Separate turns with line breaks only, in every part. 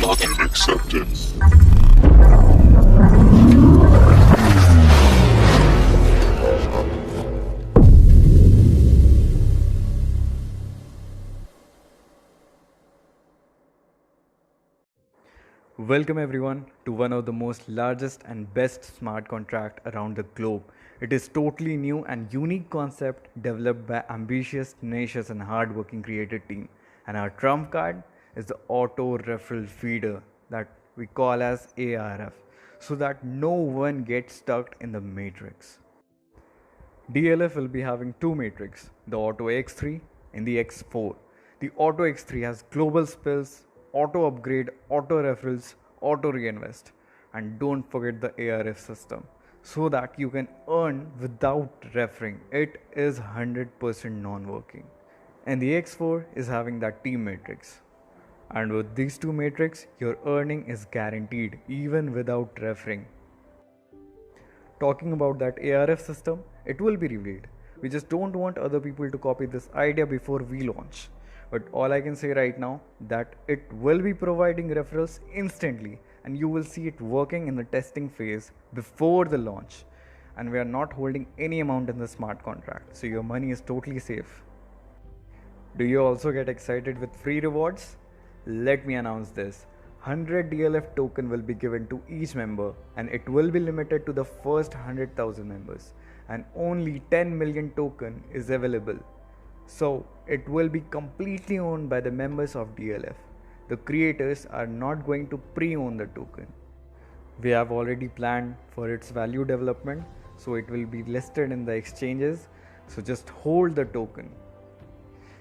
Accepted.
Welcome everyone to one of the most largest and best smart contract around the globe. It is totally new and unique concept developed by ambitious, tenacious and hardworking creative team. And our trump card is the auto referral feeder that we call as ARF so that no one gets stuck in the matrix. DLF will be having two matrix, the Auto X3 and the X4. The Auto X3 has global spills, auto upgrade, auto referrals, auto reinvest, and don't forget the ARF system so that you can earn without referring. It is 100% non-working. And the X4 is having that team matrix. And with these two matrix, your earning is guaranteed even without referring. Talking about that ARF system, it will be revealed. We just don't want other people to copy this idea before we launch. But all I can say right now that it will be providing referrals instantly and you will see it working in the testing phase before the launch. And we are not holding any amount in the smart contract, so your money is totally safe. Do you also get excited with free rewards? Let me announce this. 100 DLF token will be given to each member and it will be limited to the first 100,000 members and only 10 million token is available. So it will be completely owned by the members of DLF. The creators are not going to pre-own the token. We have already planned for its value development, so it will be listed in the exchanges. So just hold the token.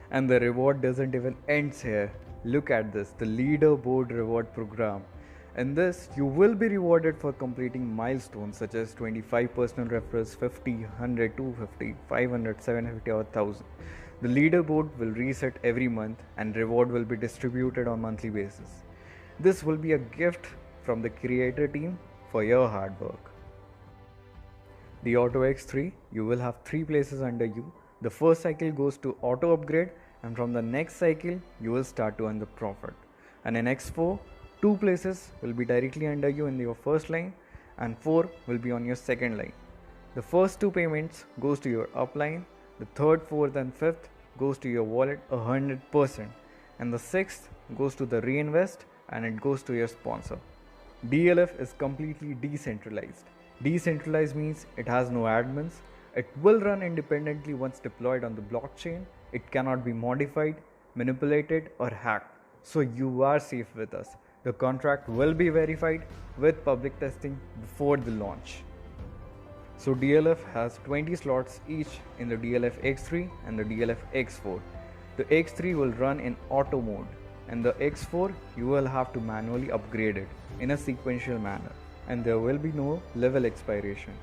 And the reward doesn't even end here. Look at this, the leaderboard reward program. In this, you will be rewarded for completing milestones such as 25 personal referrals, 50, 100, 250, 500, 750 or 1000. The leaderboard will reset every month and reward will be distributed on monthly basis. This will be a gift from the creator team for your hard work. The Auto X3, you will have 3 places under you. The first cycle goes to auto upgrade and from the next cycle you will start to earn the profit. And in X4, 2 places will be directly under you in your first line and 4 will be on your second line. The first 2 payments goes to your upline, the third, fourth and fifth goes to your wallet 100% and the sixth goes to the reinvest and it goes to your sponsor. DLF is completely decentralized. Decentralized means it has no admins. It will run independently once deployed on the blockchain. It cannot be modified, manipulated or hacked. So you are safe with us. The contract will be verified with public testing before the launch. So DLF has 20 slots each in the DLF X3 and the DLF X4. The X3 will run in auto mode and the X4 you will have to manually upgrade it in a sequential manner and there will be no level expiration.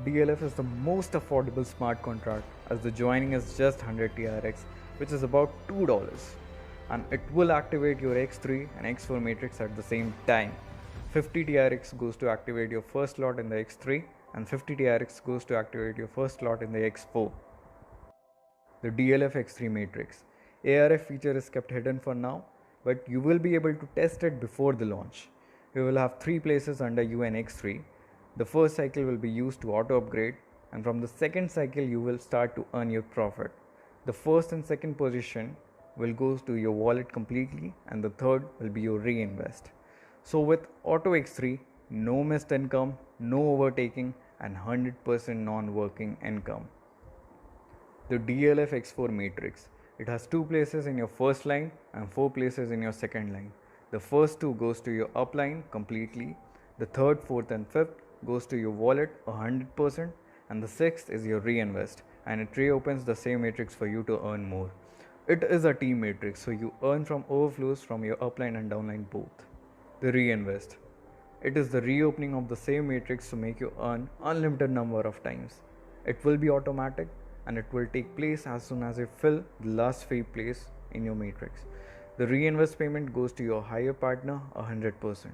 DLF is the most affordable smart contract as the joining is just 100 TRX which is about $2 and it will activate your X3 and X4 matrix at the same time. 50 TRX goes to activate your first slot in the X3 and 50 TRX goes to activate your first slot in the X4. The DLF X3 matrix. ARF feature is kept hidden for now, but you will be able to test it before the launch. You will have 3 places under you in X3. The first cycle will be used to auto upgrade and from the second cycle you will start to earn your profit. The first and second position will go to your wallet completely and the third will be your reinvest. So with Auto X3, no missed income, no overtaking and 100% non-working income. The DLF X4 matrix. It has 2 places in your first line and 4 places in your second line. The first 2 goes to your upline completely. The third, fourth and fifth goes to your wallet 100% and the sixth is your reinvest and it reopens the same matrix for you to earn more. It is a team matrix so you earn from overflows from your upline and downline both. The reinvest. It is the reopening of the same matrix to make you earn unlimited number of times. It will be automatic and it will take place as soon as you fill the last free place in your matrix. The reinvest payment goes to your hire partner 100%.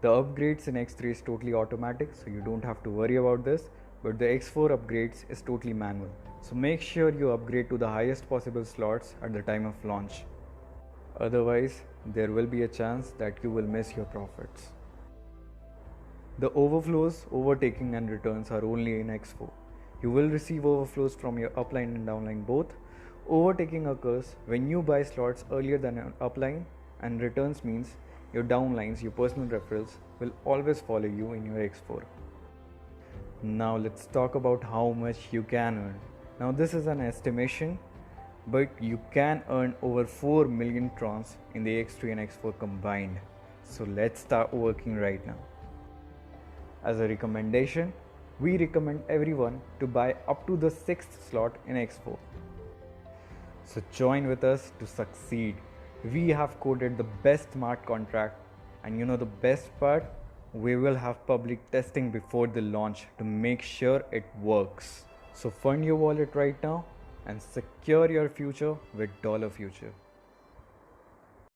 The upgrades in X3 is totally automatic so you don't have to worry about this, but the X4 upgrades is totally manual. So make sure you upgrade to the highest possible slots at the time of launch. Otherwise, there will be a chance that you will miss your profits. The overflows, overtaking, and returns are only in X4. You will receive overflows from your upline and downline both. Overtaking occurs when you buy slots earlier than an upline, and returns means your downlines, your personal referrals, will always follow you in your X4. Now let's talk about how much you can earn. Now this is an estimation, but you can earn over 4 million trons in the X3 and X4 combined. So let's start working right now. As a recommendation, we recommend everyone to buy up to the 6th slot in X4. So join with us to succeed. We have coded the best smart contract, and you know the best part? We will have public testing before the launch to make sure it works. So fund your wallet right now and secure your future with Dollar Future.